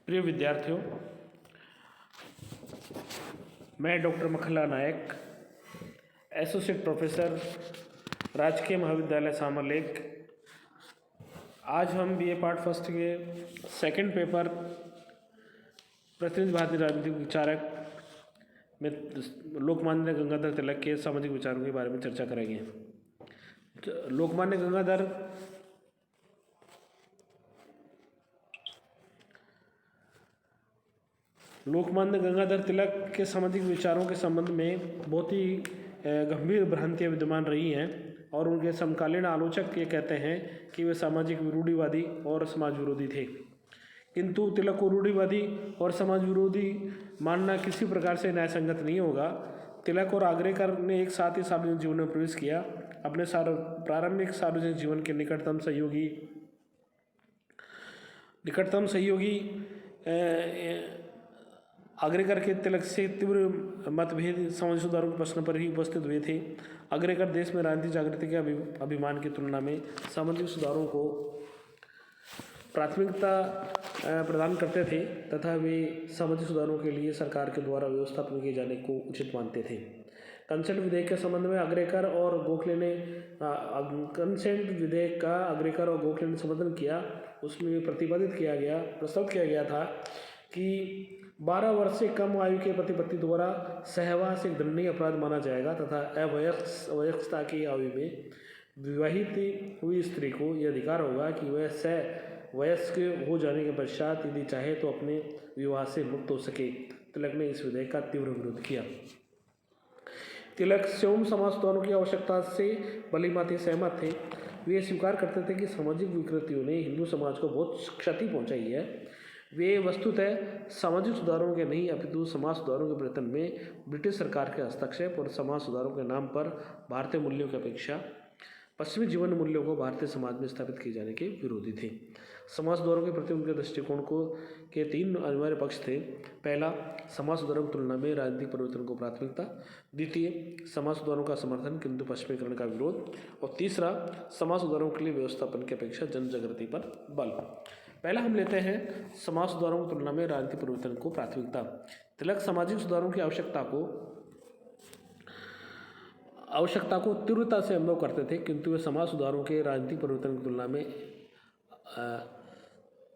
प्रिय विद्यार्थियों, मैं डॉक्टर मखनलाल नायक, एसोसिएट प्रोफेसर, राजकीय महाविद्यालय सामरलेख। आज हम बीए पार्ट फर्स्ट के सेकंड पेपर प्रतिनिधि भारतीय राजनीतिक विचारक में लोकमान्य गंगाधर तिलक के सामाजिक विचारों के बारे में चर्चा करेंगे। लोकमान्य गंगाधर तिलक के सामाजिक विचारों के संबंध में बहुत ही गंभीर भ्रांतियाँ विद्यमान रही हैं और उनके समकालीन आलोचक ये कहते हैं कि वे सामाजिक रूढ़िवादी और समाज विरोधी थे। किंतु तिलक को रूढ़िवादी और समाज विरोधी मानना किसी प्रकार से न्यायसंगत नहीं होगा। तिलक और आगरेकर ने एक साथ ही सार्वजनिक जीवन में प्रवेश किया। अपने प्रारंभिक सार्वजनिक जीवन के निकटतम सहयोगी आगरेकर के तिलक से तीव्र मतभेद समाज सुधारों के प्रश्न पर ही उपस्थित हुए थे। आगरेकर देश में राजनीतिक जागृति के अभिमान की तुलना में सामाजिक सुधारों को प्राथमिकता प्रदान करते थे तथा वे सामाजिक सुधारों के लिए सरकार के द्वारा व्यवस्थापन किए जाने को उचित मानते थे। कंसेंट विधेयक के संबंध में आगरेकर और गोखले ने समर्थन किया। उसमें प्रस्तावित किया गया था कि 12 वर्ष से कम आयु के पति पत्नी द्वारा सहवास एक दंडनीय अपराध माना जाएगा तथा अवयस्कता की आयु में विवाहित हुई स्त्री को यह अधिकार होगा कि वह वयस्क हो जाने के पश्चात यदि चाहे तो अपने विवाह से मुक्त हो सके। तिलक ने इस विधेयक का तीव्र विरोध किया। तिलक स्वयं समाज सुधारों की आवश्यकता से भलीभांति सहमत थे। वे स्वीकार करते थे कि सामाजिक विकृतियों ने हिंदू समाज को बहुत क्षति पहुंचाई है। वे वस्तुतः सामाजिक सुधारों के नहीं अपितु समाज सुधारों के प्रयत्न में ब्रिटिश सरकार के हस्तक्षेप और समाज सुधारों के नाम पर भारतीय मूल्यों की अपेक्षा पश्चिमी जीवन मूल्यों को भारतीय समाज में स्थापित किए जाने के विरोधी थे। समाज सुधारों के प्रति उनके दृष्टिकोण के 3 अनिवार्य पक्ष थे। पहला, समाज सुधारों की तुलना में राजनीतिक परिवर्तन को प्राथमिकता। द्वितीय, समाज सुधारों का समर्थन किंतु पश्चिमीकरण का विरोध। और तीसरा, समाज सुधारों के लिए व्यवस्थापन की अपेक्षा जन जागृति पर बल। पहला हम लेते हैं समाज सुधारों की तुलना में राजनीतिक परिवर्तन को प्राथमिकता। तिलक सामाजिक सुधारों की आवश्यकता को तीव्रता से अनुभव करते थे, किंतु वे समाज सुधारों के राजनीतिक परिवर्तन की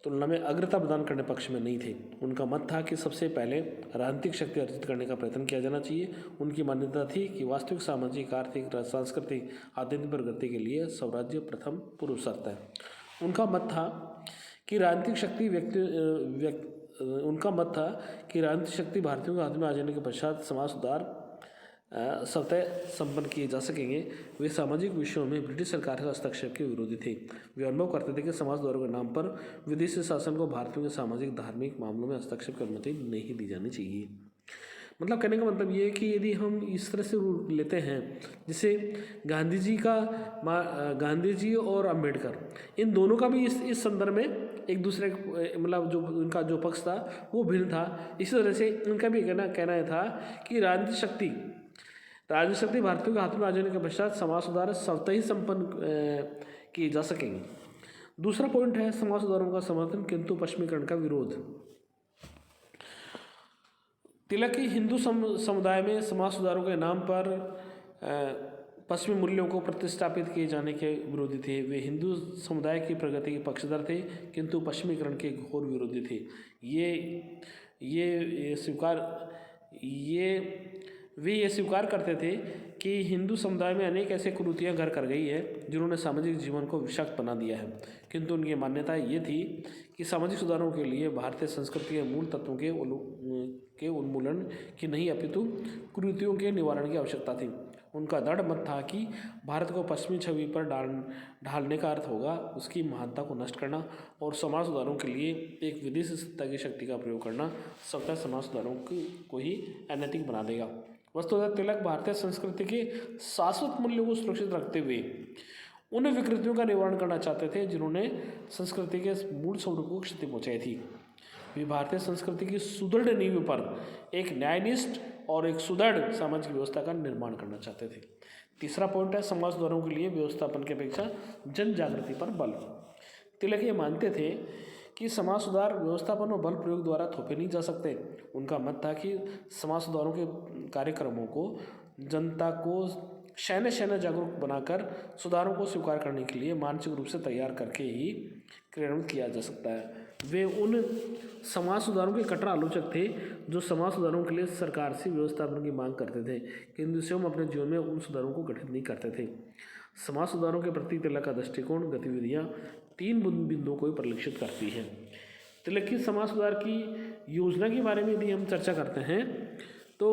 तुलना में अग्रता प्रदान करने पक्ष में नहीं थे। उनका मत था कि सबसे पहले राजनीतिक शक्ति अर्जित करने का प्रयत्न किया जाना चाहिए। उनकी मान्यता थी कि वास्तविक सामाजिक, आर्थिक, सांस्कृतिक, आध्यात्मिक प्रगति के लिए स्वराज्य प्रथम पूर्व शर्त है। उनका मत था कि राजनीतिक शक्ति भारतीयों के हाथ में आ जाने के पश्चात समाज सुधार स्वतः संपन्न किए जा सकेंगे। वे सामाजिक विषयों में ब्रिटिश सरकार के हस्तक्षेप के विरोधी थे। वे अनुभव करते थे कि समाज सुधारों के नाम पर विदेशी शासन को भारतीयों के सामाजिक धार्मिक मामलों में हस्तक्षेप की अनुमति नहीं दी जानी चाहिए। मतलब कहने का मतलब ये है कि यदि हम इस तरह से लेते हैं, जैसे गांधी जी और अंबेडकर, इन दोनों का भी इस संदर्भ में एक दूसरे मतलब जो उनका जो पक्ष था वो भिन्न था। इसी तरह से उनका भी कहना था कि राजनीतिक शक्ति भारतीयों के हाथ में आ जाने के पश्चात समाज सुधार स्वतः ही संपन्न किए जा सकेंगे। दूसरा पॉइंट है समाज सुधारों का समर्थन किंतु पश्चिमीकरण का विरोध। तिलक की हिंदू समुदाय में समाज सुधारों के नाम पर पश्चिमी मूल्यों को प्रतिस्थापित किए जाने के विरोधी थे। वे हिंदू समुदाय की प्रगति के पक्षधर थे किंतु पश्चिमीकरण के घोर विरोधी थे। वे ये स्वीकार करते थे कि हिंदू समुदाय में अनेक ऐसे कुरीतियाँ घर कर गई है जिन्होंने सामाजिक जीवन को विषाक्त बना दिया है। किंतु उनकी मान्यता ये थी कि सामाजिक सुधारों के लिए भारतीय संस्कृति के मूल तत्वों के उन्मूलन की नहीं अपितु कुरीतियों के निवारण की आवश्यकता थी। उनका दृढ़ मत था कि भारत को पश्चिमी छवि पर ढालने का अर्थ होगा उसकी महानता को नष्ट करना और समाज सुधारों के लिए एक विदेशी सत्ता की शक्ति का प्रयोग करना स्वतः समाज सुधारों को ही अनैतिक बना देगा। वस्तुतः तिलक भारतीय संस्कृति के शाश्वत मूल्यों को सुरक्षित रखते हुए उन विकृतियों का निवारण करना चाहते थे जिन्होंने संस्कृति के मूल स्वरूप को क्षति पहुंचाई थी। वे भारतीय संस्कृति की सुदृढ़ नींव पर एक न्यायनिष्ठ और एक सुदृढ़ सामाजिक व्यवस्था का निर्माण करना चाहते थे। तीसरा पॉइंट है समाज सुधारों के लिए व्यवस्थापन की अपेक्षा जन जागृति पर बल। तिलक ये मानते थे कि समाज सुधार व्यवस्थापन और बल प्रयोग द्वारा थोपे नहीं जा सकते। उनका मत था कि समाज सुधारों के कार्यक्रमों को जनता को शैन्य शैन्य जागरूक बनाकर सुधारों को स्वीकार करने के लिए मानसिक रूप से तैयार करके ही क्रियान्वित किया जा सकता है। वे उन समाज सुधारों के कट्टर आलोचक थे जो समाज सुधारों के लिए सरकार से व्यवस्थापन की मांग करते थे, किंतु स्वयं अपने जीवन में उन सुधारों को गठित नहीं करते थे। समाज सुधारों के प्रति तिलक का दृष्टिकोण गतिविधियाँ तीन बिंदुओं को परिलक्षित करती हैं। तिलक की समाज सुधार की योजना के बारे में यदि हम चर्चा करते हैं तो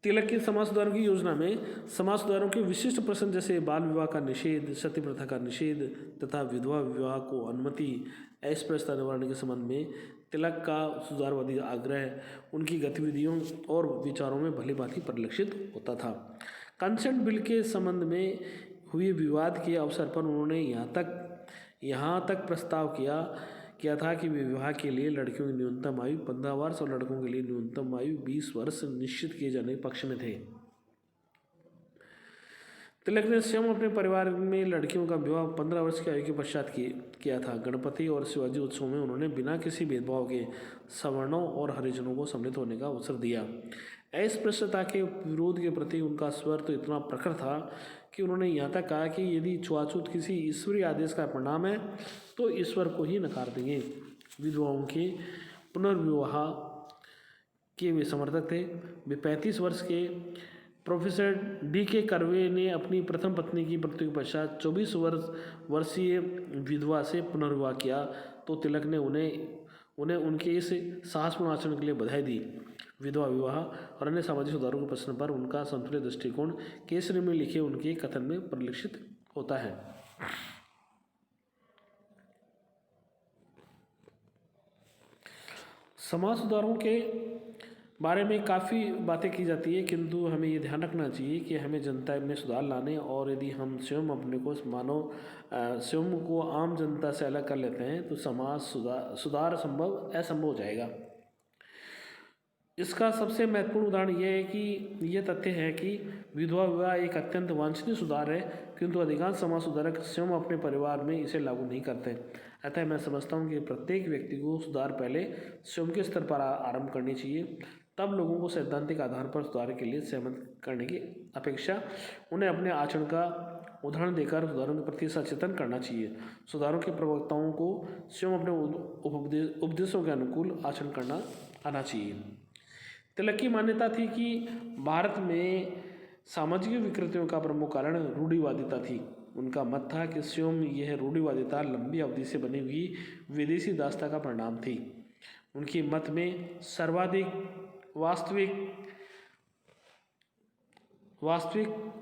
तिलक की समाज सुधार की योजना में समाज सुधारों के विशिष्ट प्रश्न जैसे बाल विवाह का निषेध, सती प्रथा का निषेध तथा विधवा विवाह को अनुमति, अस्पृश्यता निवारण के संबंध में तिलक का सुधारवादी आग्रह उनकी गतिविधियों और विचारों में भली भांति परिलक्षित होता था। कंसेंट बिल के संबंध में हुए विवाद के अवसर पर उन्होंने यहाँ तक प्रस्ताव किया था कि विवाह के लिए लड़कियों की न्यूनतम आयु 15 वर्ष और लड़कों के लिए न्यूनतम आयु 20 वर्ष निश्चित किए जाने के पक्ष में थे। तिलक ने स्वयं अपने परिवार में लड़कियों का विवाह 15 वर्ष की आयु के पश्चात किया था। गणपति और शिवाजी उत्सव में उन्होंने बिना किसी भेदभाव के सवर्णों और हरिजनों को सम्मिलित होने का अवसर दिया। अस्पृश्यता के विरोध के प्रति उनका स्वर तो इतना प्रखर था कि उन्होंने यहाँ तक कहा कि यदि छुआछूत किसी ईश्वरीय आदेश का परिणाम है तो ईश्वर को ही नकार देंगे। विधवाओं के पुनर्विवाह के वे समर्थक थे। वे 35 वर्ष के प्रोफेसर D.K. कर्वे ने अपनी प्रथम पत्नी की मृत्यु के पश्चात 24 वर्षीय विधवा से पुनर्विवाह किया तो तिलक ने उन्हें उनके इस साहसपूर्ण आचरण के लिए बधाई दी। विधवा विवाह और अन्य सामाजिक सुधारों के प्रश्न पर उनका संतुलित दृष्टिकोण केसरी में लिखे उनके कथन में परिलक्षित होता है। समाज सुधारों के बारे में काफ़ी बातें की जाती है, किंतु हमें ये ध्यान रखना चाहिए कि हमें जनता में सुधार लाने और यदि हम स्वयं अपने को स्वयं को आम जनता से अलग कर लेते हैं तो समाज सुधार असंभव हो जाएगा। इसका सबसे महत्वपूर्ण उदाहरण यह है कि यह तथ्य है कि विधवा विवाह एक अत्यंत वांछनीय सुधार है, किंतु अधिकांश समाज सुधारक स्वयं अपने परिवार में इसे लागू नहीं करते। अतः मैं समझता हूँ कि प्रत्येक व्यक्ति को सुधार पहले स्वयं के स्तर पर आरंभ करनी चाहिए, तब लोगों को सैद्धांतिक आधार पर सुधार के लिए सहमत करने की अपेक्षा उन्हें अपने आचरण का उदाहरण देकर सुधारों के प्रति सचेतन करना चाहिए। सुधारों के प्रवक्ताओं को स्वयं अपने उपदेशों के अनुकूल आचरण करना आना चाहिए। तिलक की मान्यता थी कि भारत में सामाजिक विकृतियों का प्रमुख कारण रूढ़िवादिता थी। उनका मत था कि स्वयं यह रूढ़िवादिता लंबी अवधि से बनी हुई विदेशी दासता का परिणाम थी। उनके मत में सर्वाधिक वास्तविक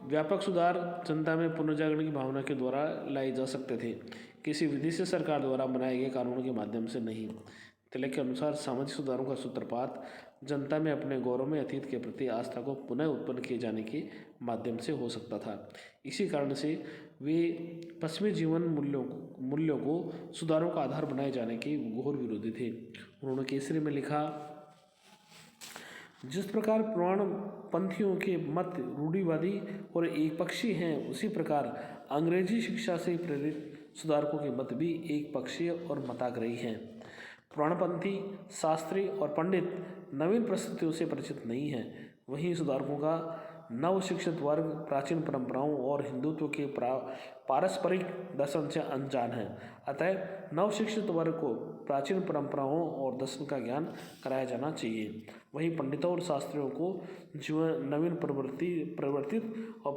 व्यापक सुधार जनता में पुनर्जागरण की भावना के द्वारा लाए जा सकते थे, किसी विदेशी सरकार द्वारा बनाए गए कानूनों के माध्यम से नहीं। तिलक के अनुसार सामाजिक सुधारों का सूत्रपात जनता में अपने गौरव में अतीत के प्रति आस्था को पुनः उत्पन्न किए जाने के माध्यम से हो सकता था। इसी कारण से वे पश्चिमी जीवन मूल्यों को सुधारों का आधार बनाए जाने के घोर विरोधी थे। उन्होंने केसरी में लिखा, जिस प्रकार पुराणपंथियों के मत रूढ़िवादी और एकपक्षीय हैं, उसी प्रकार अंग्रेजी शिक्षा से प्रेरित सुधारकों के मत भी एकपक्षीय और मताग्रही हैं। पुराणपंथी शास्त्री और पंडित नवीन परिस्थितियों से परिचित नहीं हैं, वहीं सुधारकों का नव शिक्षित वर्ग प्राचीन परंपराओं और हिंदुत्व के पारस्परिक दर्शन से अनजान है। अतः नव शिक्षित वर्ग को प्राचीन परंपराओं और दर्शन का ज्ञान कराया जाना चाहिए। वहीं पंडितों और शास्त्रियों को जीवन नवीन परिवर्तित और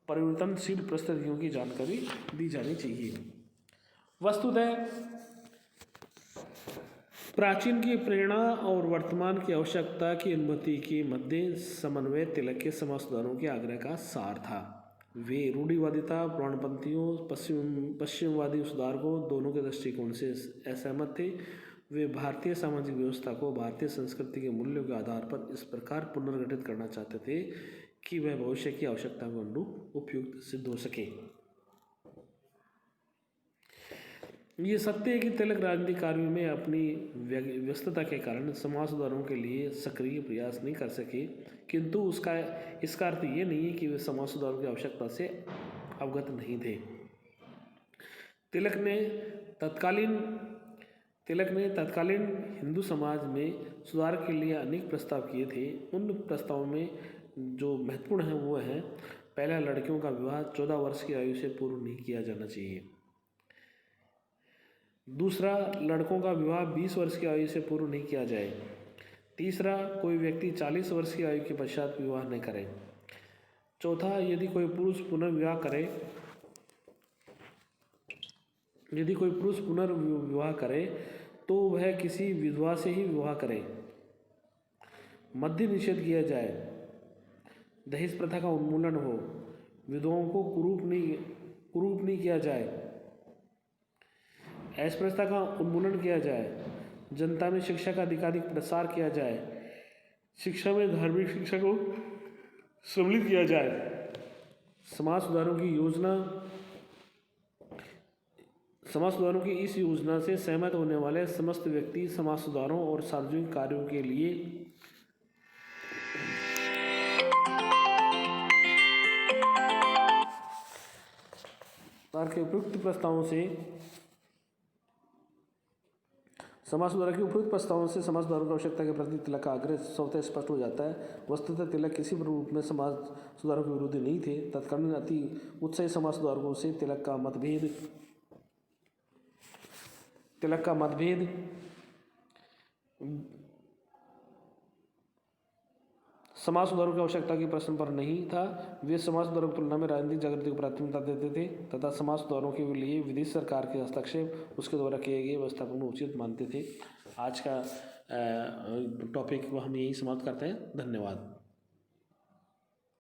परिवर्तनशील परिस्थितियों की जानकारी दी जानी चाहिए। वस्तुतः प्राचीन की प्रेरणा और वर्तमान की आवश्यकता की अनुमति के मध्य समन्वय तिलक के समाज सुधारों के आग्रह का सार था। वे रूढ़िवादिता, पुराणपंथियों, पश्चिमवादी सुधारकों दोनों के दृष्टिकोण से असहमत थे। वे भारतीय सामाजिक व्यवस्था को भारतीय संस्कृति के मूल्यों के आधार पर इस प्रकार पुनर्गठित करना चाहते थे कि वह भविष्य की आवश्यकता के अनुरूप उपयुक्त सिद्ध हो सके। ये सत्य है कि तिलक राजनीतिक कार्यों में अपनी व्यस्तता के कारण समाज सुधारों के लिए सक्रिय प्रयास नहीं कर सके, किंतु इसका अर्थ ये नहीं है कि वे समाज सुधारों की आवश्यकता से अवगत नहीं थे। तिलक ने तत्कालीन हिंदू समाज में सुधार के लिए अनेक प्रस्ताव किए थे। उन प्रस्तावों में जो महत्वपूर्ण हैं वो हैं, पहला, लड़कियों का विवाह 14 वर्ष की आयु से पूर्व नहीं किया जाना चाहिए। दूसरा, लड़कों का विवाह 20 वर्ष की आयु से पूर्व नहीं किया जाए। तीसरा, कोई व्यक्ति 40 वर्ष की आयु के पश्चात विवाह न करे। चौथा, यदि कोई पुरुष पुनर्विवाह करे तो वह किसी विधवा से ही विवाह करे। मद्य निषेध किया जाए, दहेज प्रथा का उन्मूलन हो, विधवाओं को कुरूप नहीं किया जाए, अस्पृश्यता का उन्मूलन किया जाए, जनता में शिक्षा का अधिकाधिक प्रसार किया जाए, शिक्षा में धार्मिक शिक्षा को सम्मिलित किया जाए, समाज सुधारों की इस योजना से सहमत होने वाले समस्त व्यक्ति समाज सुधारों और सार्वजनिक कार्यों के लिए उपयुक्त प्रस्तावों से समाज सुधार के उपयुक्त प्रस्तावों से समाज सुधारों की आवश्यकता के प्रति तिलक का आग्रह स्वतः स्पष्ट हो जाता है। वस्तुतः तिलक किसी भी रूप में समाज सुधारों के विरोधी नहीं थे। तत्कालीन अति उत्साही समाज सुधारकों से तिलक का मतभेद समाज सुधारों की आवश्यकता के प्रश्न पर नहीं था। वे समाज सुधारों की तुलना में राजनीतिक जागृति को प्राथमिकता देते थे तथा समाज सुधारों के लिए विदेश सरकार के हस्तक्षेप उसके द्वारा किए गए व्यवस्थापन को उचित मानते थे। आज का टॉपिक हम यही समाप्त करते हैं। धन्यवाद।